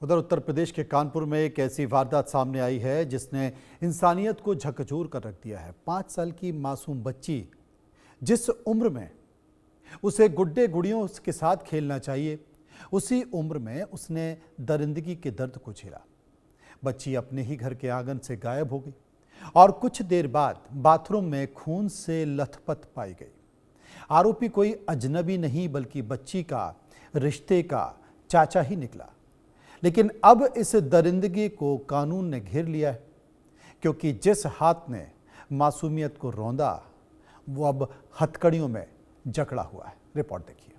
उधर उत्तर प्रदेश के कानपुर में एक ऐसी वारदात सामने आई है जिसने इंसानियत को झकझोर कर रख दिया है। 5 साल की मासूम बच्ची, जिस उम्र में उसे गुड्डे गुड़ियों के साथ खेलना चाहिए, उसी उम्र में उसने दरिंदगी के दर्द को झेला। बच्ची अपने ही घर के आंगन से गायब हो गई और कुछ देर बाद बाथरूम में खून से लथपथ पाई गई। आरोपी कोई अजनबी नहीं बल्कि बच्ची का रिश्ते का चाचा ही निकला। लेकिन अब इस दरिंदगी को कानून ने घेर लिया है, क्योंकि जिस हाथ ने मासूमियत को रौंदा वो अब हथकड़ियों में जकड़ा हुआ है। रिपोर्ट देखिए।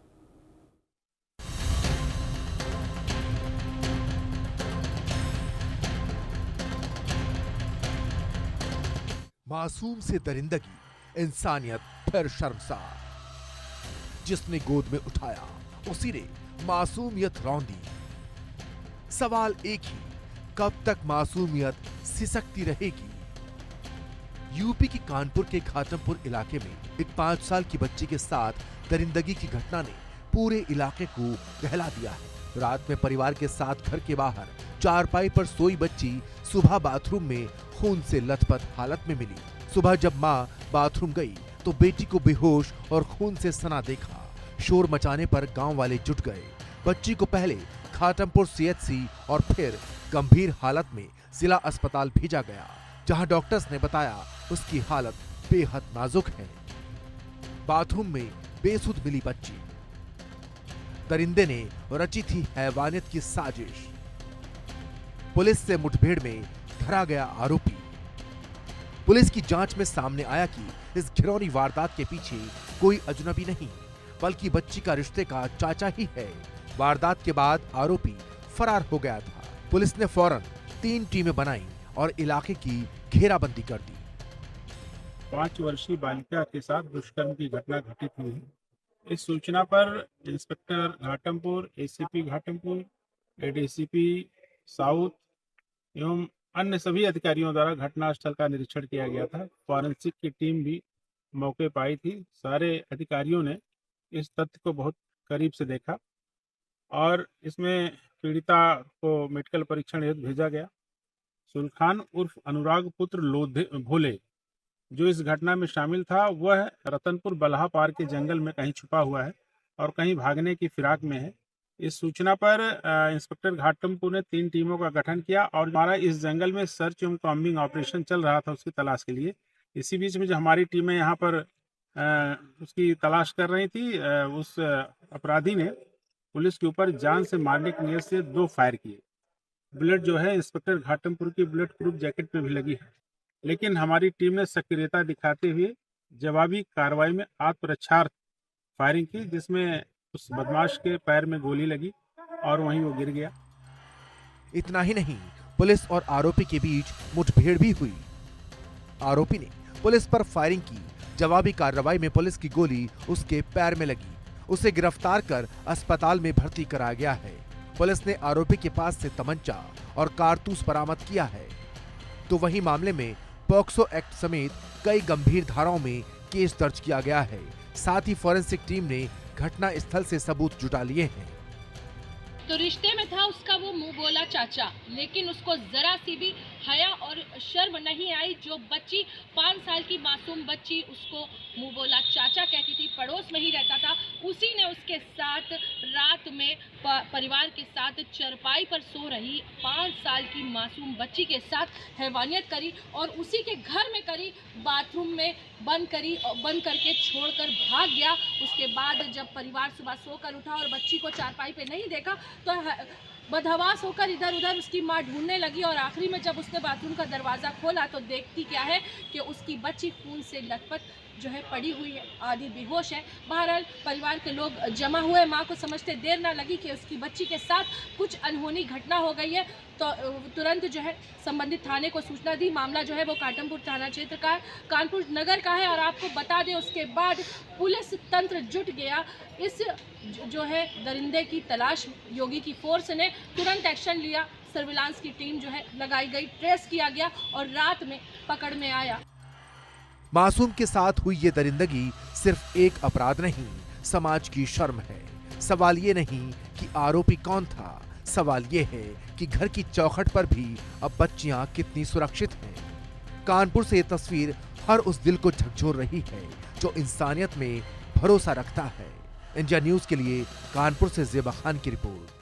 मासूम से दरिंदगी, इंसानियत फिर शर्मसार। जिसने गोद में उठाया उसी ने मासूमियत रौंदी। सवाल एक ही, कब तक मासूमियत सिसकती रहेगी? यूपी के कानपुर के घाटमपुर इलाके में एक 5 साल की बच्ची के साथ दरिंदगी की घटना ने पूरे इलाके को दहला दिया है। रात में परिवार के साथ घर के बाहर चारपाई पर सोई बच्ची सुबह बाथरूम में खून से लथपथ हालत में मिली। सुबह जब मां बाथरूम गई तो बेटी को बेहोश और खून से सना देखा। शोर मचाने पर गांव वाले जुट गए। बच्ची को पहले घाटमपुर सीएचसी और फिर गंभीर हालत में जिला अस्पताल भेजा गया, जहां डॉक्टर्स ने बताया उसकी हालत बेहद नाजुक है। बाथरूम में बेसुध मिली बच्ची। दरिंदे ने रची थी हैवानियत की साजिश। पुलिस से मुठभेड़ में धरा गया आरोपी। पुलिस की जांच में सामने आया कि इस घिनौनी वारदात के पीछे कोई अजनबी नहीं बल्कि बच्ची का रिश्ते का चाचा ही है। वारदात के बाद आरोपी फरार हो गया था। पुलिस ने फौरन 3 टीमें बनाई और इलाके की घेराबंदी कर दी। 5 वर्षीय बालिका के साथ दुष्कर्म की घटना घटित हुई है। इस सूचना पर inspector Ghatampur, ACP Ghatampur, ADCP south एवं अन्य सभी अधिकारियों द्वारा घटनास्थल का निरीक्षण किया गया था। फॉरेंसिक की टीम भी मौके पर आई थी। सारे अधिकारियों ने इस तथ्य को बहुत करीब से देखा और इसमें पीड़िता को मेडिकल परीक्षण हेतु भेजा गया। सुलखान उर्फ अनुराग पुत्र लोधे भोले, जो इस घटना में शामिल था, वह रतनपुर बल्हा पार के जंगल में कहीं छुपा हुआ है और कहीं भागने की फिराक में है। इस सूचना पर इंस्पेक्टर घाटमपुर ने 3 टीमों का गठन किया और हमारा इस जंगल में सर्च एवं कॉम्बिंग ऑपरेशन चल रहा था उसकी तलाश के लिए। इसी बीच में जो हमारी टीमें यहाँ पर उसकी तलाश कर रही थी, उस अपराधी ने पुलिस के ऊपर जान से मारने की नीयत से 2 फायर किए। बुलेट जो है इंस्पेक्टर घाटमपुर की बुलेट प्रूफ जैकेट पे भी लगी है, लेकिन हमारी टीम ने सक्रियता दिखाते हुए जवाबी कार्रवाई में आत्मरक्षार्थ फायरिंग की, जिसमें उस बदमाश के पैर में गोली लगी और वहीं वो गिर गया। इतना ही नहीं, पुलिस और आरोपी के बीच मुठभेड़ भी हुई। आरोपी ने पुलिस पर फायरिंग की। जवाबी कार्रवाई में पुलिस की गोली उसके पैर में लगी। उसे गिरफ्तार कर अस्पताल में भर्ती कराया गया है। पुलिस ने आरोपी के पास से तमंचा और कारतूस बरामद किया है। तो वही मामले में पॉक्सो एक्ट समेत कई गंभीर धाराओं में केस दर्ज किया गया है। साथ ही फॉरेंसिक टीम ने घटना स्थल से सबूत जुटा लिए हैं। तो रिश्ते में था उसका वो मुंह बोला चाचा, लेकिन उसको जरा सी भी हया और शर्म नहीं आई। जो बच्ची 5 साल की मासूम बच्ची उसको मुंह बोला चाचा कहती थी, पड़ोस में ही रहता था, उसी ने उसके साथ रात में परिवार के साथ चरपाई पर सो रही 5 साल की मासूम बच्ची के साथ हैवानियत करी और उसी के घर में करी, बाथरूम में बंद करके छोड़कर भाग गया। उसके बाद जब परिवार सुबह सोकर उठा और बच्ची को चारपाई पे नहीं देखा तो बदहवास होकर इधर उधर उसकी मां ढूंढने लगी और आखिरी में जब उसने बाथरूम का दरवाज़ा खोला तो देखती क्या है कि उसकी बच्ची खून से लथपथ जो है पड़ी हुई है, आधी बेहोश है। बहरहाल परिवार के लोग जमा हुए। मां को समझते देर ना लगी कि उसकी बच्ची के साथ कुछ अनहोनी घटना हो गई है, तो तुरंत जो है संबंधित थाने को सूचना दी। मामला जो है वो घाटमपुर थाना क्षेत्र का है, कानपुर नगर का है। और आपको बता दें, उसके बाद पुलिस तंत्र जुट गया। इस जो है दरिंदे की तलाश योगी की फोर्स ने तुरंत एक्शन लिया। सर्विलांस की टीम जो है लगाई गई, ट्रेस किया गया और रात में पकड़ में आया। मासूम के साथ हुई ये दरिंदगी सिर्फ एक अपराध नहीं, समाज की शर्म है। सवाल ये नहीं कि आरोपी कौन था, सवाल ये है कि घर की चौखट पर भी अब बच्चियां कितनी सुरक्षित हैं। कानपुर से ये तस्वीर हर उस दिल को झकझोर रही है जो इंसानियत में भरोसा रखता है। इंडिया न्यूज के लिए कानपुर से ज़ेबा खान की रिपोर्ट।